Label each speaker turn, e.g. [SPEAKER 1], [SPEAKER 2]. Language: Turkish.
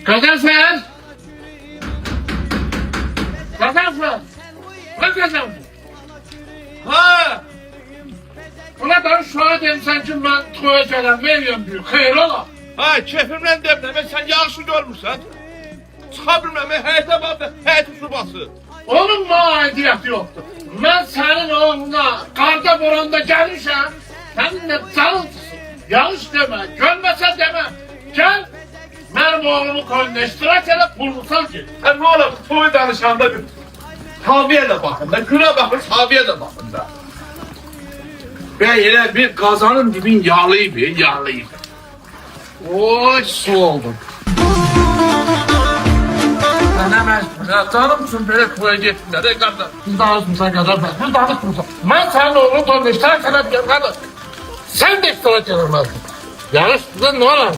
[SPEAKER 1] Kazansan. Kazansan. Ne kazandın? Ha. Ulan ben şu an demişsen ki ben toya gelen veriyorum diyor. Hayır ola.
[SPEAKER 2] Ha, keyfimden demleme, sen yağışı görmüşsən. Çıxa bilməmə, həyətə baxdı, həyəti su bası.
[SPEAKER 1] Onun bana aidiyyatı yoktu. Ben senin oğluna karda boranda gelmişim. Seninle canlısın. Yanlış deme, görmese deme. Gel. Benim oğlumu koyun iştirak edip bulursan ki.
[SPEAKER 2] Ha, nə ola, bu toy danışanda bir tabiyə də baxın da, günə baxın, tabiyə də baxın da.
[SPEAKER 1] Ben yine bir kazanın dibin yağlıydı, yağlıydı. Oy su oldum. Ben hemen canım için böyle koya gittim de kardeş. Biz danışmışsan kadar ben, biz danışmışsan. Ben senin oğlunu koyun iştirak edip gel kardeş. Sen de iştirak edemezsin. Yarıştı ne olur?